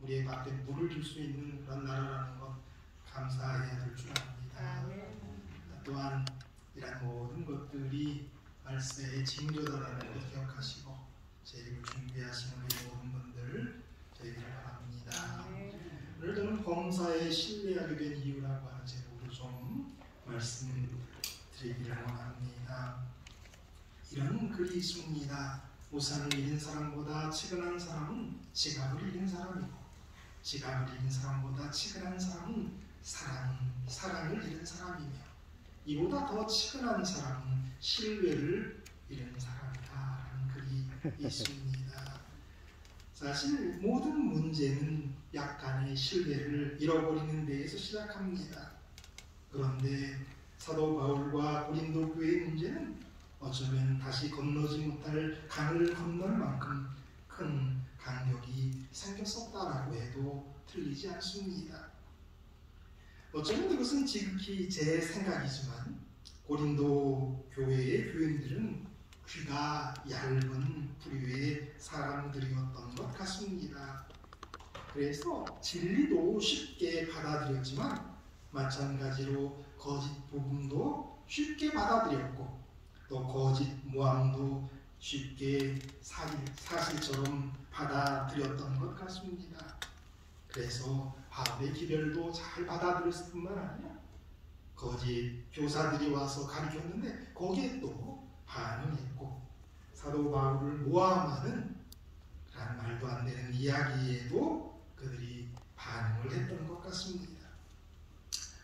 우리의 밭에 물을 줄 수 있는 그런 나라라는 것 감사해야 될 줄 압니다. 또한 이런 모든 것들이 말세의 징조다라는 것 기억하시고 재림을 준비하시는 우리 모든 분들 저희를 바랍니다. 오늘 저는 범사에 신뢰하게 된 이유라고 하는 제목으로 좀 말씀드리기를 원합니다. 이런 글이 있습니다. 우산을 잃은 사람보다 치근한 사람은 지갑을 잃은 사람이고, 지갑을 잃은 사람보다 치근한 사람은 사랑을 잃은 사람이며, 이보다 더 치근한 사람은 신뢰를 잃은 사람이다라는 글이 있습니다. 사실 모든 문제는 약간의 신뢰를 잃어버리는 데에서 시작합니다. 그런데 사도 바울과 고린도 교회의 문제는 어쩌면 다시 건너지 못할 강을 건널 만큼 큰 간격이 생겼었다라고 해도 틀리지 않습니다. 어쩌면 이것은 지극히 제 생각이지만 고린도 교회의 교인들은 귀가 얇은 부류의 사람들이었던 것 같습니다. 그래서 진리도 쉽게 받아들였지만 마찬가지로 거짓 복음도 쉽게 받아들였고 또 거짓 모함도 쉽게 사실처럼 받아들였던 것 같습니다. 그래서 바울의 기별도 잘 받아들였을 뿐만 아니라 거짓 교사들이 와서 가르쳤는데 거기에 또 반응했고 사도 바울을 모함하는 그런 말도 안 되는 이야기에도 그들이 반응을 했던 것 같습니다.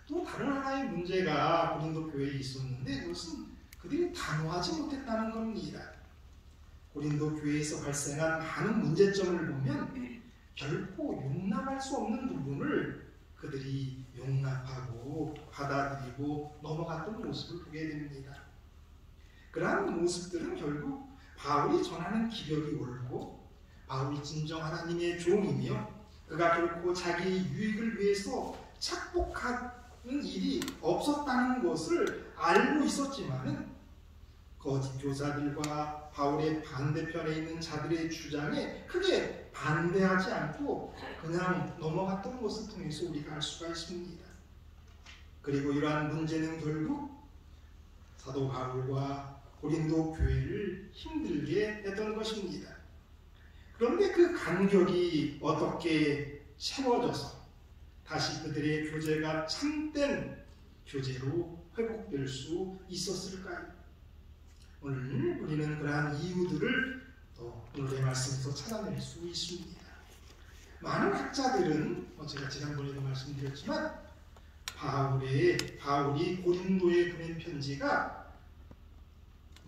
또 다른 하나의 문제가 고린도 교회에 있었는데 그것은 그들이 단호하지 못했다는 겁니다. 고린도 교회에서 발생한 많은 문제점을 보면 결코 용납할 수 없는 부분을 그들이 용납하고 받아들이고 넘어갔던 모습을 보게 됩니다. 그러한 모습들은 결국 바울이 전하는 기력이 옳고 바울이 진정 하나님의 종이며 그가 결코 자기 유익을 위해서 착복하는 일이 없었다는 것을 알고 있었지만은 거짓 교사들과 바울의 반대편에 있는 자들의 주장에 크게 반대하지 않고 그냥 넘어갔던 것을 통해서 우리가 알 수가 있습니다. 그리고 이러한 문제는 결국 사도 바울과 고린도 교회를 힘들게 했던 것입니다. 그런데 그 간격이 어떻게 채워져서 다시 그들의 교제가 참된 교제로 회복될 수 있었을까요? 오늘 우리는 그러한 이유들을 또 오늘의 말씀에서 찾아낼 수 있습니다. 많은 학자들은 제가 지난번에도 말씀드렸지만 바울이 고린도에 보낸 편지가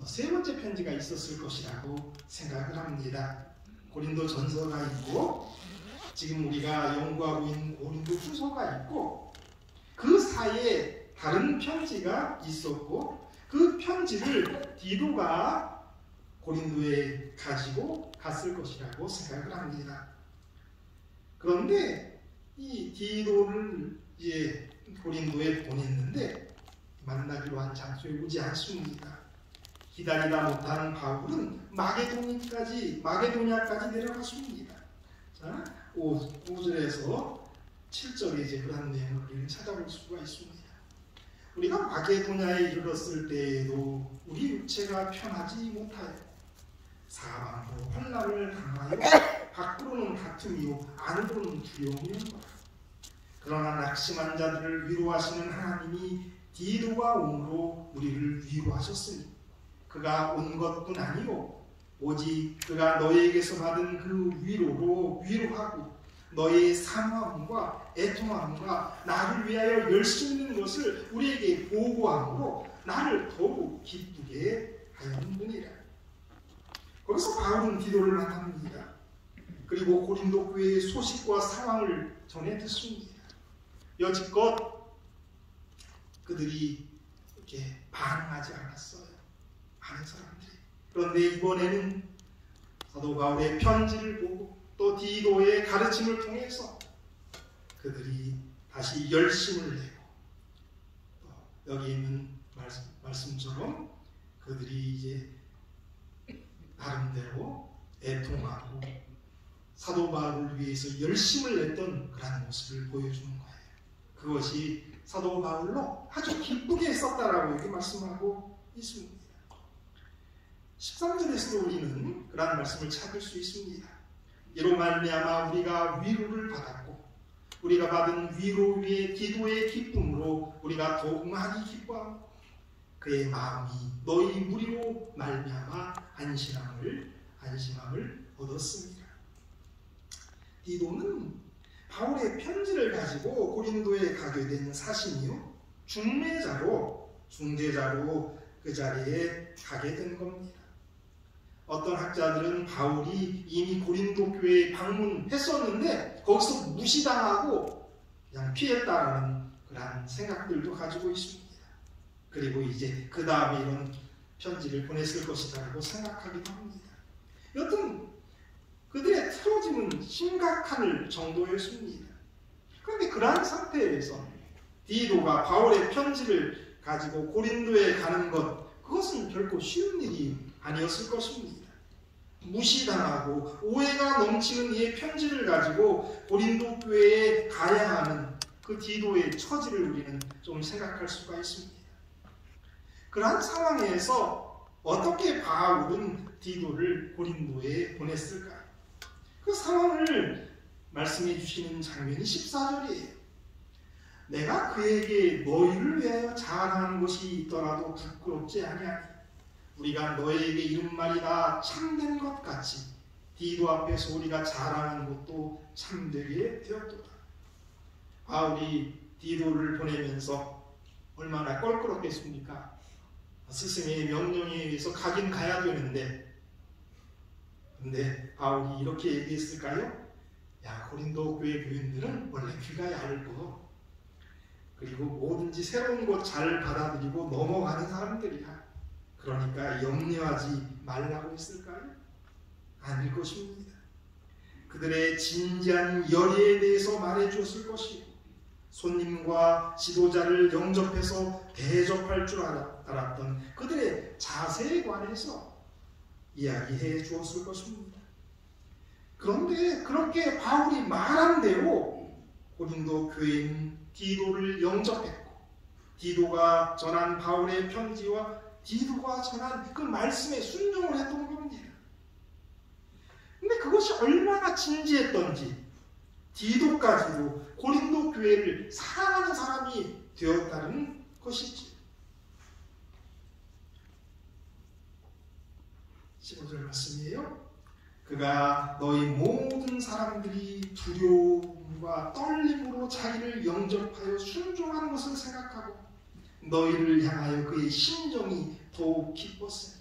세 번째 편지가 있었을 것이라고 생각을 합니다. 고린도 전서가 있고 지금 우리가 연구하고 있는 고린도 후서가 있고 그 사이에 다른 편지가 있었고 그 편지를 디도가 고린도에 가지고 갔을 것이라고 생각을 합니다. 그런데 이 디도를 이제 고린도에 보냈는데 만나기로 한 장소에 오지 않습니다. 기다리다 못하는 바울은 마게도냐까지 내려갔습니다. 자, 5절에서 7절에 이제 그런 내용을 우리는 찾아볼 수가 있습니다. 우리가 마게도냐에 이르렀을 때에도 우리 육체가 편하지 못하여 사방으로 환난을 당하여 밖으로는 다툼이요 안으로는 두려움이었노라. 그러나 낙심한 자들을 위로하시는 하나님이 디도가 옴으로 우리를 위로하셨으니 그가 온 것뿐 아니요 오직 그가 너희에게서 받은 그 위로로 위로하고 너희의 사모함과 애통함과 나를 위하여 열심히 있는 것을 우리에게 보고함으로 나를 더욱 기쁘게 하였느니라. 거기서 바울은 디도를 만납니다. 그리고 고린도 교회의 소식과 상황을 전해 듣습니다. 여지껏 그들이 이렇게 반응하지 않았어요. 많은 사람들이. 그런데 이번에는 사도 바울의 편지를 보고 또 디도의 가르침을 통해서 그들이 다시 열심을 내고 또 여기 있는 말씀처럼 그들이 이제 나름대로 애통하고 사도 바울을 위해서 열심을 냈던 그런 모습을 보여주는 거예요. 그것이 사도 바울로 아주 기쁘게 썼다라고 이렇게 말씀하고 있습니다. 13절에서도 우리는 그런 말씀을 찾을 수 있습니다. 이로 말미암아 우리가 위로를 받았고 우리가 받은 위로 위에 기도의 기쁨으로 우리가 더욱 많이 기뻐하고 그의 마음이 너희 무리로 말미암아 안심함을 얻었습니다. 디도는 바울의 편지를 가지고 고린도에 가게 된 사신이요 중대자로 그 자리에 가게 된 겁니다. 어떤 학자들은 바울이 이미 고린도 교회에 방문했었는데 거기서 무시당하고 그냥 피했다라는 그런 생각들도 가지고 있습니다. 그리고 이제 그 다음에 이런 편지를 보냈을 것이라고 생각하기도 합니다. 여튼 그들의 틀어짐은 심각한 정도였습니다. 그런데 그러한 상태에서 디도가 바울의 편지를 가지고 고린도에 가는 것, 그것은 결코 쉬운 일이 아니었을 것입니다. 무시당하고 오해가 넘치는 이의 편지를 가지고 고린도 교회에 가야 하는 그 디도의 처지를 우리는 좀 생각할 수가 있습니다. 그러한 상황에서 어떻게 바울은 디도를 고린도에 보냈을까요? 그 상황을 말씀해 주시는 장면이 14절이에요. 내가 그에게 너희를 위하여 자랑하는 것이 있더라도 부끄럽지 아니하니 우리가 너희에게 이른 말이 다 참된 것 같이 디도 앞에서 우리가 자랑하는 것도 참되게 되었도다. 바울이 디도를 보내면서 얼마나 껄끄럽겠습니까? 스승의 명령에 의해서 가긴 가야 되는데 근데 바울이 이렇게 얘기했을까요? 야, 고린도 교회 교인들은 원래 귀가 얇고 그리고 뭐든지 새로운 것 잘 받아들이고 넘어가는 사람들이야. 그러니까 염려하지 말라고 했을까요? 아닐 것입니다. 그들의 진지한 열의에 대해서 말해주었을 것이고 손님과 지도자를 영접해서 대접할 줄 알았던 그들의 자세에 관해서 이야기해 주었을 것입니다. 그런데 그렇게 바울이 말한 대로 고린도 교회는 디도를 영접했고 디도가 전한 바울의 편지와 디도가 전한 그 말씀에 순종을 했던 겁니다. 근데 그것이 얼마나 진지했던지 디도까지도 고린도 교회를 사랑하는 사람이 되었다는 것이지. 15절 말씀이에요. 그가 너희 모든 사람들이 두려움과 떨림으로 자기를 영접하여 순종하는 것을 생각하고 너희를 향하여 그의 심정이 더욱 기뻤으니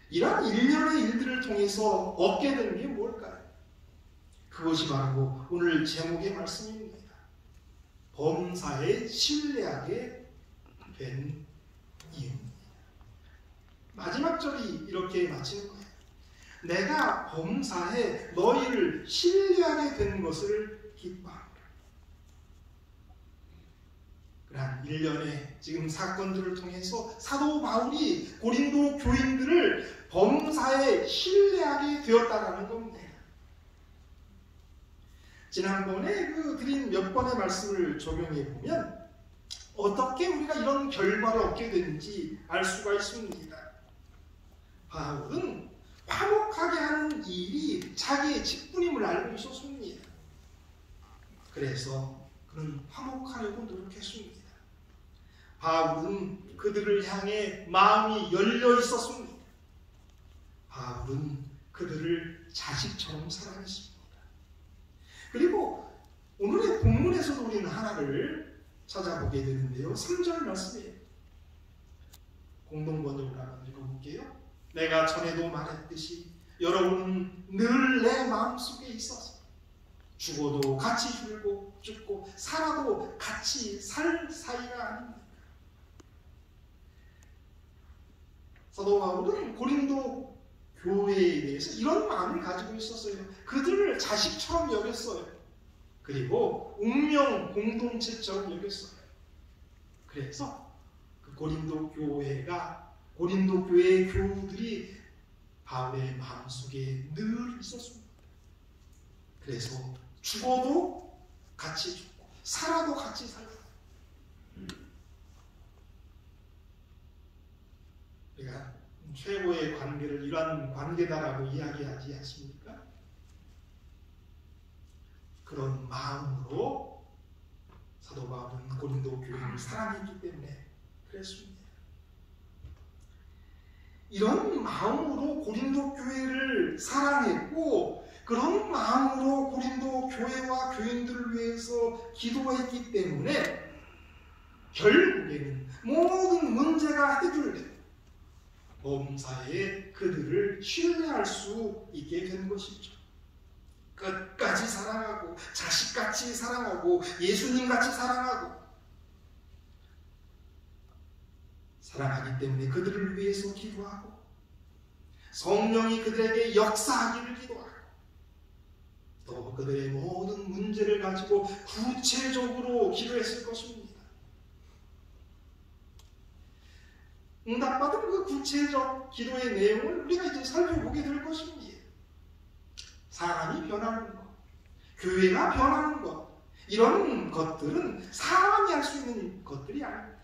이러한 일련의 일들을 통해서 얻게 된 게 뭘까요? 그것이 바로 오늘 제목의 말씀입니다. 범사에 신뢰하게 된 이유입니다. 마지막 절이 이렇게 마치는 거예요. 내가 범사에 너희를 신뢰하게 된 것을 기뻐합니다. 그러한 일련의 지금 사건들을 통해서 사도 바울이 고린도 교인들을 범사에 신뢰하게 되었다라는 겁니다. 지난번에 드린 몇 번의 말씀을 적용해 보면 어떻게 우리가 이런 결과를 얻게 되는지 알 수가 있습니다. 바울은 화목하게 하는 일이 자기의 직분임을 알고 있었습니다. 그래서 그는 화목하려고 노력했습니다. 바울은 그들을 향해 마음이 열려 있었습니다. 바울은 그들을 자식처럼 사랑했습니다. 그리고 오늘의 본문에서도 우리는 하나를 찾아보게 되는데요. 3절 말씀이에요. 공동번역으로 한번 읽어볼게요. 내가 전에도 말했듯이 여러분은 늘 내 마음속에 있어서 죽어도 같이 죽고 살아도 같이 살 사이가 아닙니다. 사도 바울은 고린도 교회에 대해서 이런 마음을 가지고 있었어요. 그들을 자식처럼 여겼어요. 그리고 운명 공동체처럼 여겼어요. 그래서 그 고린도 교회의 교우들이 바울의 마음속에 늘 있었습니다. 그래서 죽어도 같이 죽고 살아도 같이 살아요. 우리가 최고의 관계를 이러한 관계다라고 이야기하지 않습니까? 그런 마음으로 사도 바울은 고린도 교회를 사랑했기 때문에 그랬습니다. 이런 마음으로 고린도 교회를 사랑했고 그런 마음으로 고린도 교회와 교인들을 위해서 기도했기 때문에 결국에는 모든 문제가 해결되고 범사에 그들을 신뢰할 수 있게 된 것이죠. 끝까지 사랑하고 자식같이 사랑하고 예수님같이 사랑하고 사랑하기 때문에 그들을 위해서 기도하고 성령이 그들에게 역사하기를 기도하고 또 그들의 모든 문제를 가지고 구체적으로 기도했을 것입니다. 응답받은 그 구체적 기도의 내용을 우리가 이제 살펴보게 될 것입니다. 사람이 변하는 것, 교회가 변하는 것, 이런 것들은 사람이 할 수 있는 것들이 아닙니다.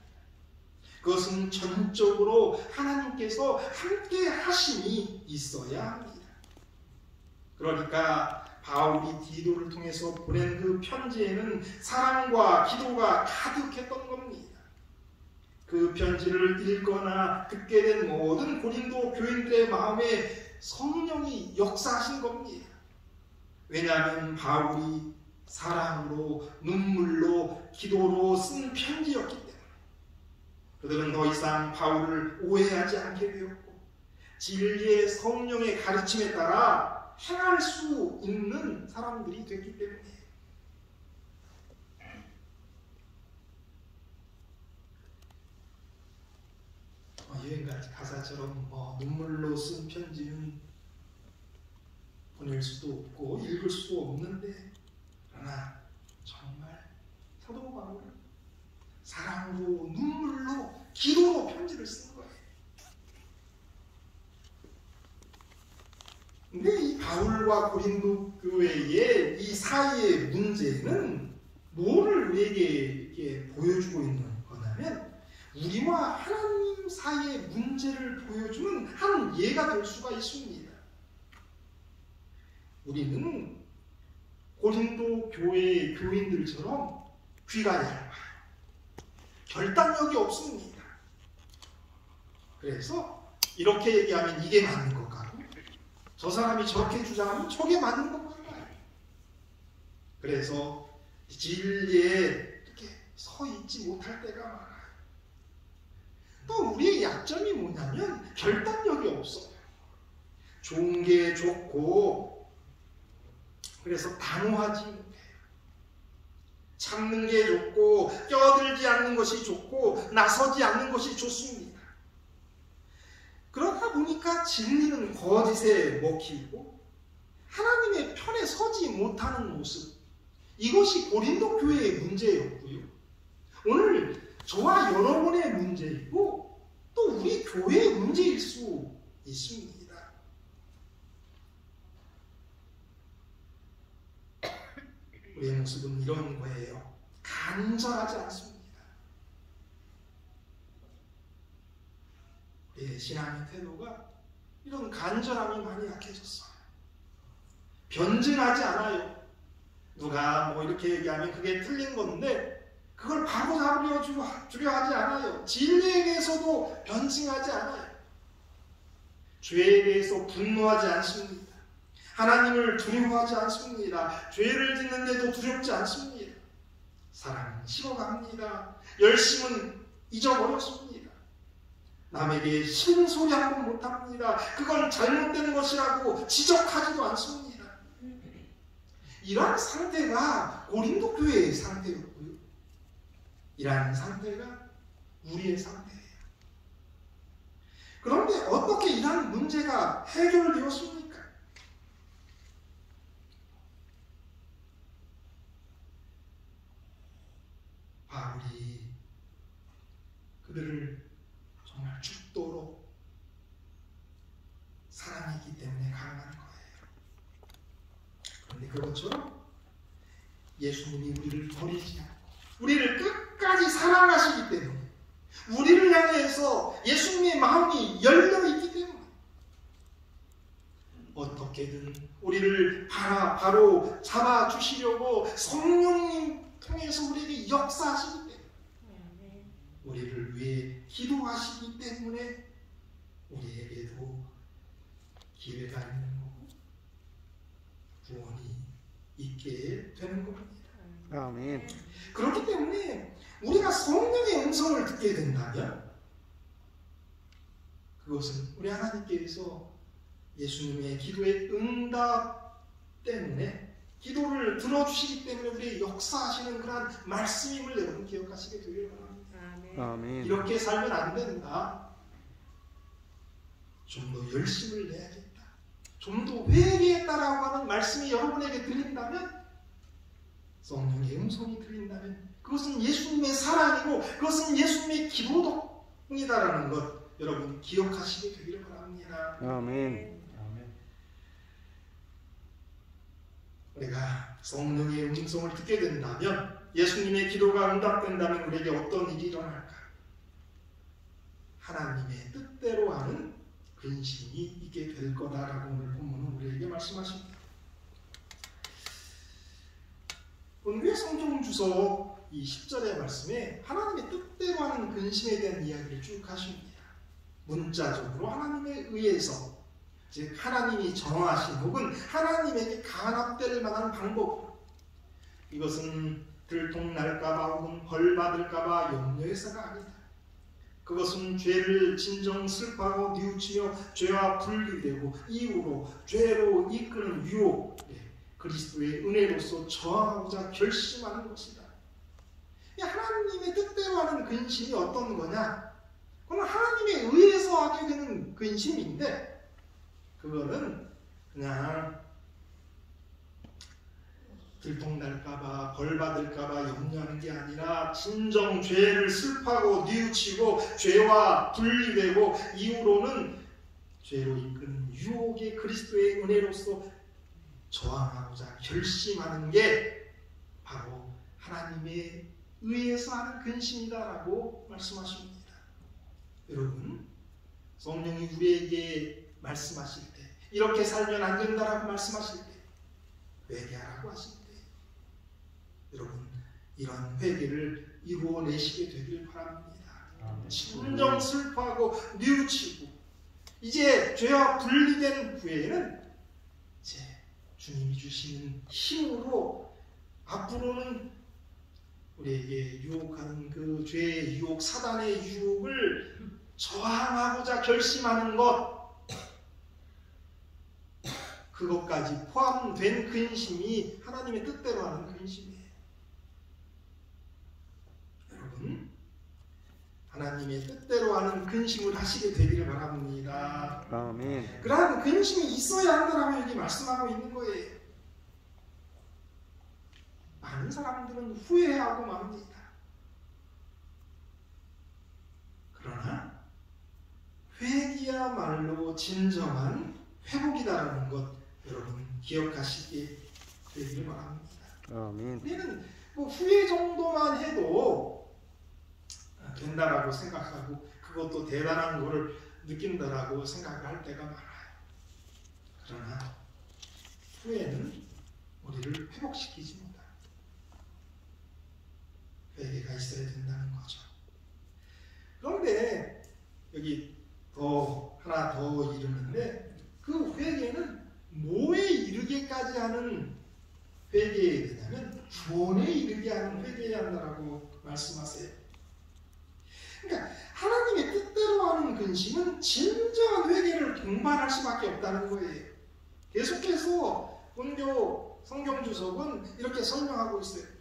그것은 전적으로 하나님께서 함께 하심이 있어야 합니다. 그러니까 바울이 디도를 통해서 보낸 그 편지에는 사랑과 기도가 가득했던 겁니다. 그 편지를 읽거나 듣게 된 모든 고린도 교인들의 마음에 성령이 역사하신 겁니다. 왜냐하면 바울이 사랑으로 눈물로 기도로 쓴 편지였기 때문에 그들은 더 이상 바울을 오해하지 않게 되었고 진리의 성령의 가르침에 따라 행할 수 있는 사람들이 됐기 때문에 여행가지 가사처럼 눈물로 쓴 편지는 보낼 수도 없고 읽을 수도 없는데 그러나 정말 사도 바울은 사랑으로 눈물로 기도로 편지를 쓴 거예요. 근데 이 바울과 고린도 교회의 이 사이의 문제는 뭐를 우리에게 이렇게 보여주고 있는 거냐면 우리와 하나님 사이의 문제를 보여주는 한 예가 될 수가 있습니다. 우리는 고린도 교회의 교인들처럼 귀가 얇아요. 결단력이 없습니다. 그래서 이렇게 얘기하면 이게 맞는 것 같고 저 사람이 저렇게 주장하면 저게 맞는 것 같아요. 그래서 진리에 이렇게 서 있지 못할 때가 많아요. 또 우리의 약점이 뭐냐면 결단력이 없어요. 좋은 게 좋고 그래서 단호하지 못해요. 참는 게 좋고 껴들지 않는 것이 좋고 나서지 않는 것이 좋습니다. 그러다 보니까 진리는 거짓에 먹히고 하나님의 편에 서지 못하는 모습, 이것이 고린도 교회의 문제였고요. 오늘 저와 여러분의 문제이고 또 우리 교회의 문제일 수 있습니다. 우리의 모습은 이런 거예요. 간절하지 않습니다. 우리의 신앙의 태도가 이런 간절함이 많이 약해졌어요. 변증하지 않아요. 누가 뭐 이렇게 얘기하면 그게 틀린 건데 그걸 바로 잡으려 하지 않아요. 진리에 대해서도 변증하지 않아요. 죄에 대해서 분노하지 않습니다. 하나님을 두려워하지 않습니다. 죄를 짓는데도 두렵지 않습니다. 사랑은 식어갑니다. 열심은 잊어버렸습니다. 남에게 싫은 소리 한 번 못합니다. 그건 잘못된 것이라고 지적하지도 않습니다. 이러한 상태가 고린도 교회의 상태였고요. 이러한 상태가 우리의 상태예요. 그런데 어떻게 이러한 문제가 해결되었습니까? 바울이 그들을 정말 죽도록 사랑했기 때문에 가능한 거예요. 그런데 그것처럼 예수님이 우리를 버리지 않고 우리를 끝까지 사랑하시기 때문에, 우리를 향해서 예수님의 마음이 열려있기 때문에 어떻게든 우리를 바로 잡아주시려고 성령님 통해서 우리에게 역사하시기 때문에, 우리를 위해 기도하시기 때문에 우리에게도 기회가 있는 거고 구원이 있게 되는 겁니다. 아멘. 그렇기 때문에 우리가 성령의 음성을 듣게 된다면 그것은 우리 하나님께서 예수님의 기도의 응답 때문에, 기도를 들어주시기 때문에 우리의 역사하시는 그러한 말씀임을 여러분 기억하시게 되기를 바랍니다. 아멘. 이렇게 살면 안 된다. 좀 더 열심을 내야겠다. 좀 더 회개했다라고 하는 말씀이 여러분에게 들린다면, 성령의 음성이 들린다면 그것은 예수님의 사랑이고 그것은 예수님의 기도덕이다라는 것 여러분 기억하시게 되기를 바랍니다. 아멘. 우리가 성령의 음성을 듣게 된다면, 예수님의 기도가 응답된다면 우리에게 어떤 일이 일어날까? 하나님의 뜻대로 하는 근심이 있게 될 거다라고 오늘 본문은 우리에게 말씀하십니다. 본교의 성경 주석 이 10절의 말씀에 하나님의 뜻대로 하는 근심에 대한 이야기를 쭉 하십니다. 문자적으로 하나님에 의해서, 즉 하나님이 정하신 혹은 하나님에게 간합될 만한 방법, 이것은 들통날까봐 혹은 벌받을까봐 염려해서가 아니다. 그것은 죄를 진정 슬퍼하고 뉘우치며 죄와 분리되고 이후로 죄로 이끄는 유혹, 그리스도의 은혜로서 저항하고자 결심하는 것이다. 하나님의 뜻대로 하는 근심이 어떤 거냐? 그건 하나님에 의해서 하게 되는 근심인데, 그거는 그냥 들통날까봐 벌받을까봐 염려하는 게 아니라 진정 죄를 슬퍼하고 뉘우치고 죄와 분리되고 이후로는 죄로 이끄는 유혹의 그리스도의 은혜로서 저항하고자 결심하는 게 바로 하나님의 의해서 하는 근심이다라고 말씀하십니다. 여러분, 성령이 우리에게 말씀하실 때, 이렇게 살면 안 된다라고 말씀하실 때, 회개하라고 하실 때, 여러분 이런 회개를 이루어내시게 되길 바랍니다. 진정 슬퍼하고 뉘우치고 이제 죄와 분리된 후에는 이제 주님이 주시는 힘으로 앞으로는 우리에게 유혹하는 그 죄의 유혹, 사단의 유혹을 저항하고자 결심하는 것, 그것까지 포함된 근심이 하나님의 뜻대로 하는 근심이에요. 여러분, 하나님의 뜻대로 하는 근심을 하시게 되기를 바랍니다. 아멘. 그러한 근심이 있어야 한다라고 여기 말씀하고 있는 거예요. 많은 사람들은 후회하고 맙니다. 그러나 회개야말로 진정한 회복이다라는 것 여러분 기억하시게 되기를 바랍니다. 아멘. 우리는 후회 정도만 해도 된다라고 생각하고 그것도 대단한 것을 느낀다라고 생각을 할 때가 많아요. 그러나 후회는 우리를 회복시키지 못합니다. 회개가 있어야 된다는 거죠. 그런데 여기 하나 더 이르는데, 그 회개는 뭐에 이르게까지 하는 회개에 되냐면 구원에 이르게 하는 회개에 한다라고 말씀하세요. 그러니까 하나님의 뜻대로 하는 근심은 진정한 회개를 동반할 수밖에 없다는 거예요. 계속해서 본교 성경 주석은 이렇게 설명하고 있어요.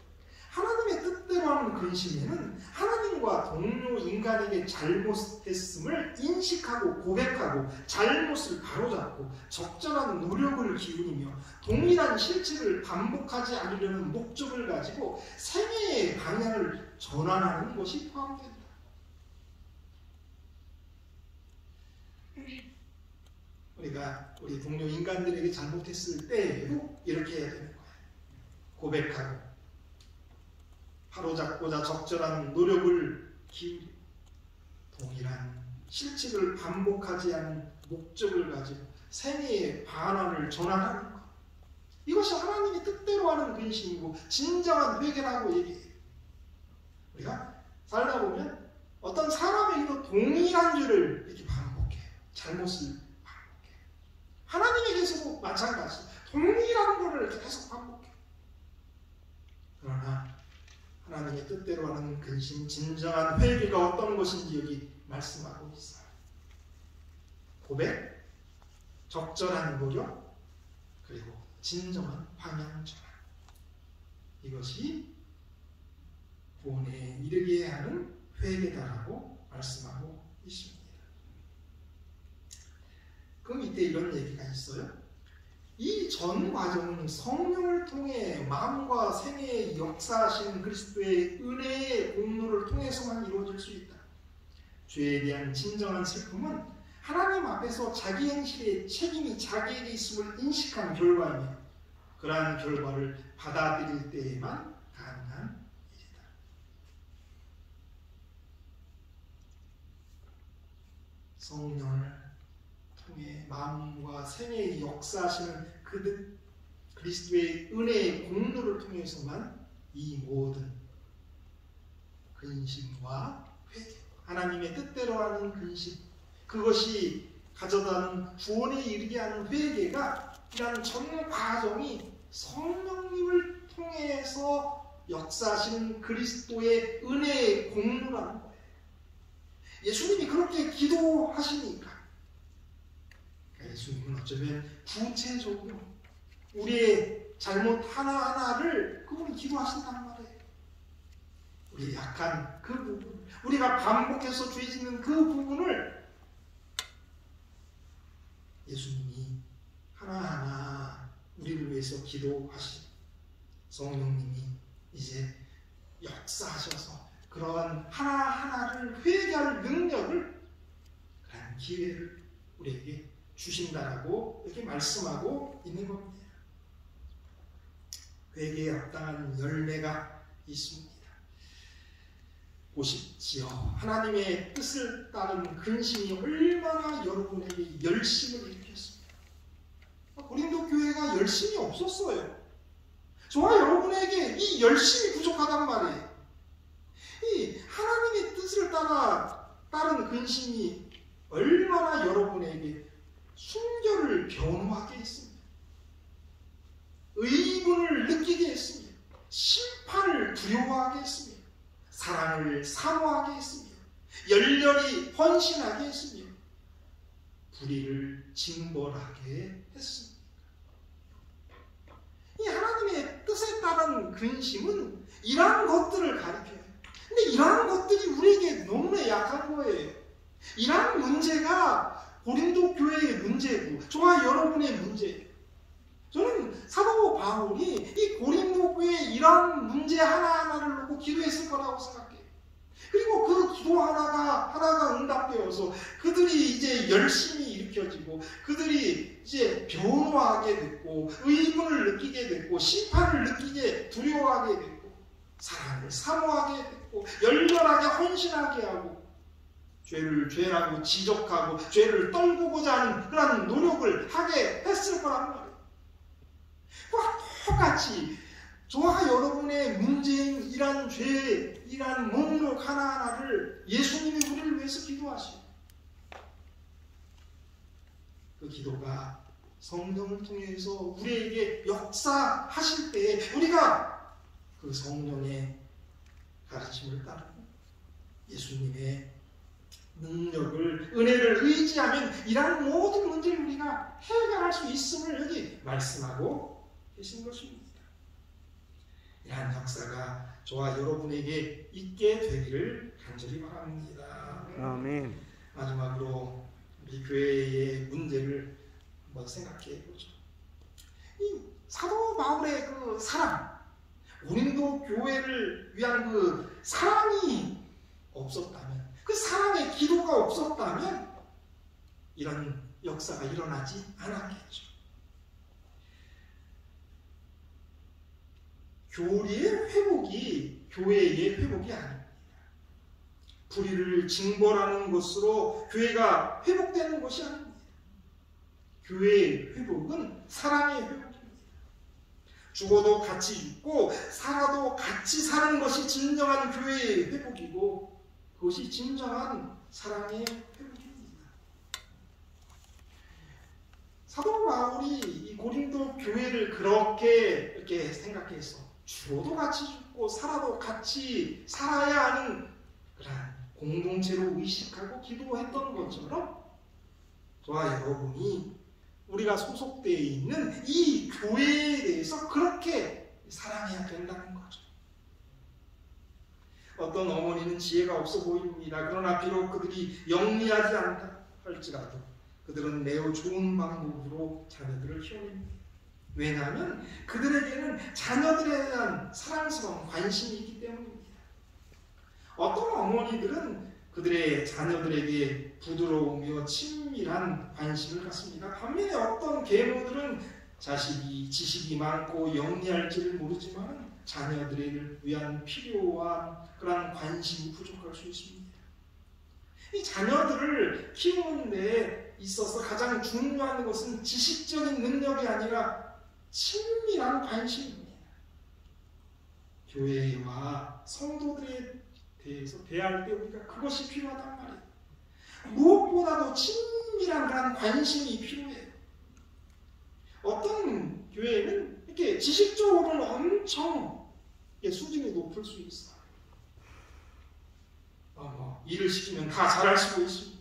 하나님의 뜻대로 하는 근심에는 하나님과 동료 인간에게 잘못했음을 인식하고 고백하고 잘못을 바로잡고 적절한 노력을 기울이며 동일한 실체를 반복하지 않으려는 목적을 가지고 생애의 방향을 전환하는 것이 포함된다. 우리 동료 인간들에게 잘못했을 때에도 이렇게 해야 되는 거예요. 고백하고 바로잡고자 적절한 노력을 기울이고 동일한 실체를 반복하지 않은 목적을 가지고 생애의 반환을 전환하는 것. 이것이 하나님의 뜻대로 하는 근심이고 진정한 회개라고 얘기해요. 우리가 살다 보면 어떤 사람에게도 동일한 죄를 이렇게 반복해요. 잘못을 반복해요. 하나님에게서도 마찬가지. 동일한 것을 계속 반복해요. 그러나 하나님의 뜻대로 하는 근심, 진정한 회개가 어떤 것인지 여기 말씀하고 있어요. 고백, 적절한 노력, 그리고 진정한 방향 전환. 이것이 구원에 이르게 하는 회개다라고 말씀하고 있습니다. 그 밑에 이런 얘기가 있어요. 이 전 과정은 성령을 통해 마음과 생애에 역사하신 그리스도의 은혜의 공로를 통해서만 이루어질 수 있다. 죄에 대한 진정한 슬픔은 하나님 앞에서 자기 행실의 책임이 자기에게 있음을 인식한 결과이며 그러한 결과를 받아들일 때에만 가능한 일이다. 성령을 통해 마음과 생애에 역사하시는 그리스도의 은혜의 공로를 통해서만 이 모든 근심과 회개, 하나님의 뜻대로 하는 근심, 그것이 가져다는 구원에 이르게 하는 회개가 이라는 전 과정이 성령님을 통해서 역사하시는 그리스도의 은혜의 공로라는 거예요. 예수님이 그렇게 기도하시니까 예수님은 어쩌면 구체적으로 우리의 잘못 하나하나를 그분이 기도하신다는 말이에요. 우리의 약한 그 부분, 우리가 반복해서 죄 짓는 그 부분을 예수님이 하나하나 우리를 위해서 기도하신 성령님이 이제 역사하셔서 그러한 하나하나를 회개할 능력을, 그런 기회를 우리에게 주신다라고 이렇게 말씀하고 있는 겁니다. 회개에 합당한 열매가 있습니다. 보십시오. 하나님의 뜻을 따른 근심이 얼마나 여러분에게 열심을 일으켰습니다. 고린도 교회가 열심이 없었어요. 저와 여러분에게 이 열심이 부족하단 말이에요. 이 하나님의 뜻을 따른 근심이 얼마나 여러분에게 순결을 변호하게 했습니다. 의문을 느끼게 했습니다. 심판을 두려워하게 했습니다. 사랑을 사모하게 했습니다. 열렬히 헌신하게 했습니다. 불의를 징벌하게 했습니다. 이 하나님의 뜻에 따른 근심은 이러한 것들을 가리켜요. 근데 이러한 것들이 우리에게 너무나 약한 거예요. 이러한 문제가 고린도 교회의 문제고 저와 여러분의 문제예요. 저는 사도 바울이 이 고린도 교회의 이러한 문제 하나하나를 놓고 기도했을 거라고 생각해요. 그리고 그 기도 하나가 응답되어서 그들이 이제 열심히 일으켜지고 그들이 이제 변호하게 됐고 의문을 느끼게 됐고 심판을 느끼게 두려워하게 됐고 사랑을 사모하게 됐고 열렬하게 헌신하게 하고 죄를 죄라고 지적하고 죄를 떨구고자 하는 그런 노력을 하게 했을 거란 말이에요. 똑같이 저와 여러분의 문제인 이란 죄, 이란 목록 하나하나를 예수님이 우리를 위해서 기도하시고 그 기도가 성령을 통해서 우리에게 역사하실 때 우리가 그 성령의 가르침을 따르고 예수님의 능력을, 은혜를 의지하면 이러한 모든 문제를 우리가 해결할 수 있음을 여기 말씀하고 계신 것입니다. 이러한 역사가 저와 여러분에게 있게 되기를 간절히 바랍니다. 아멘. 마지막으로 우리 교회의 문제를 한번 생각해 보죠. 이 사도 바울의 그 사랑, 고린도 교회를 위한 그 사랑이 없었다면, 그 사랑의 기도가 없었다면 이런 역사가 일어나지 않았겠죠. 교리의 회복이 교회의 회복이 아닙니다. 불의를 징벌하는 것으로 교회가 회복되는 것이 아닙니다. 교회의 회복은 사랑의 회복입니다. 죽어도 같이 죽고 살아도 같이 사는 것이 진정한 교회의 회복이고 그것이 진정한 사랑의 회복입니다. 사도 바울이 이 고린도 교회를 그렇게 이렇게 생각해서 죽어도 같이 죽고 살아도 같이 살아야 하는 그런 공동체로 의식하고 기도했던 것처럼 저와 여러분이 우리가 소속되어 있는 이 교회에 대해서 그렇게 사랑해야 된다는 거죠. 어떤 어머니는 지혜가 없어 보입니다. 그러나 비록 그들이 영리하지 않다 할지라도 그들은 매우 좋은 방법으로 자녀들을 키워냅니다. 왜냐하면 그들에게는 자녀들에 대한 사랑스러운 관심이 있기 때문입니다. 어떤 어머니들은 그들의 자녀들에게 부드러우며 친밀한 관심을 갖습니다. 반면에 어떤 계모들은 자식이 지식이 많고 영리할지를 모르지만 자녀들을 위한 필요한 그런 관심이 부족할 수 있습니다. 이 자녀들을 키우는 데 있어서 가장 중요한 것은 지식적인 능력이 아니라 친밀한 관심입니다. 교회와 성도들에 대해서 대할 때 우리가 그것이 필요하단 말이에요. 무엇보다도 친밀한 그런 관심이 필요해요. 어떤 교회는 이렇게 지식적으로는 엄청 수준이 높을 수 있어요. 일을 시키면 다 잘할 수도 있습니다.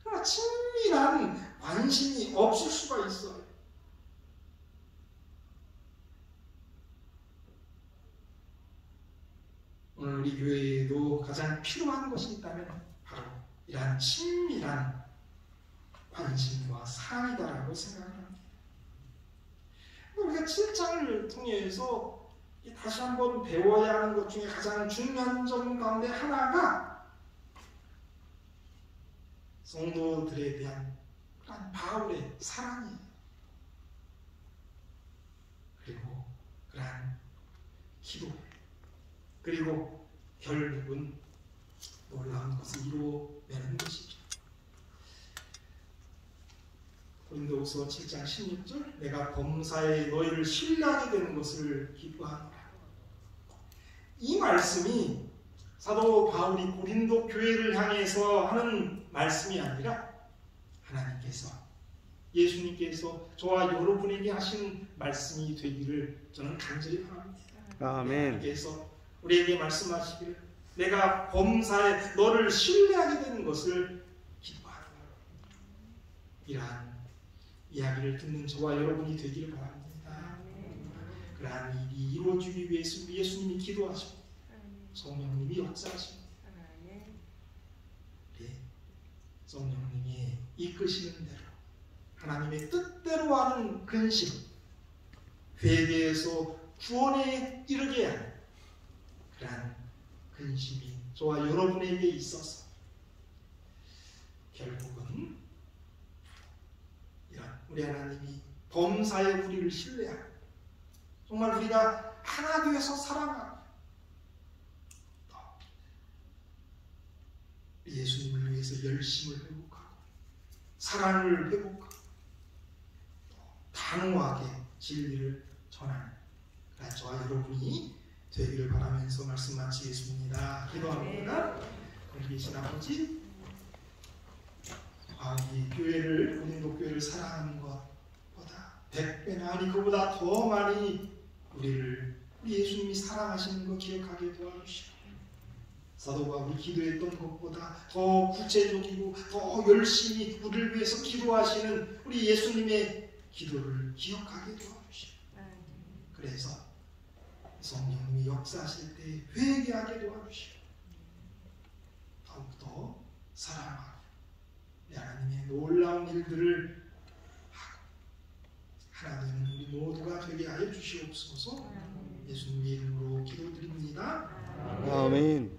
그러나 친밀한 관심이 없을 수가 있어요. 오늘 우리 교회에도 가장 필요한 것이 있다면 바로 이러한 친밀한 관심과 사랑이다라고 생각을 합니다. 우리가 7장을 통해서 다시 한번 배워야 하는 것 중에 가장 중요한 점 가운데 하나가 성도들에 대한 바울의 사랑이에요. 그리고 그러한 기도, 그리고 결국은 놀라운 것을 이루어내는 것이죠. 고린도후서 7장 16절 내가 범사에 너희를 신뢰하게 되는 것을 기뻐하노라. 이 말씀이 사도 바울이 고린도 교회를 향해서 하는 말씀이 아니라 하나님께서 예수님께서 저와 여러분에게 하신 말씀이 되기를 저는 간절히 바랍니다. 아멘. 하나님께서 우리에게 말씀하시기를 내가 범사에 너를 신뢰하게 되는 것을 기뻐하노라. 이러한 이야기를 듣는 저와 여러분이 되기를 바랍니다. 그러한 일이 이루어지기 위해서 예수님이 기도하십니다. 성령님이 역사하십니다. 네, 성령님이 이끄시는 대로 하나님의 뜻대로 하는 근심, 회개에서 구원에 이르게 하는 그러한 근심이 저와 여러분에게 있어서 결국은 이런 우리 하나님이 범사에 우리를 신뢰하고 정말 우리가 하나 되어서 사랑하고 또 예수님을 위해서 열심을 회복하고 사랑을 회복하고 또 단호하게 진리를 전하는 저와 여러분이 되기를 바라면서 말씀 마치겠습니다. 기도합니다. 거기 계신 아버지, 이 교회를, 고린도 교회를 사랑하는 것보다 100배나 아니 그보다 더 많이 우리 예수님이 사랑하시는 것 기억하게 도와주시고 사도 바울이 기도했던 것보다 더 구체적이고 더 열심히 우리를 위해서 기도하시는 우리 예수님의 기도를 기억하게 도와주시고 그래서 성령님이 역사하실 때 회개하게 도와주시고 더욱더 사랑하고 하나님의 놀라운 일들을 하고 하나 되는 우리 모두가 되게 하여 주시옵소서. 예수님의 이름으로 기도드립니다. 아멘.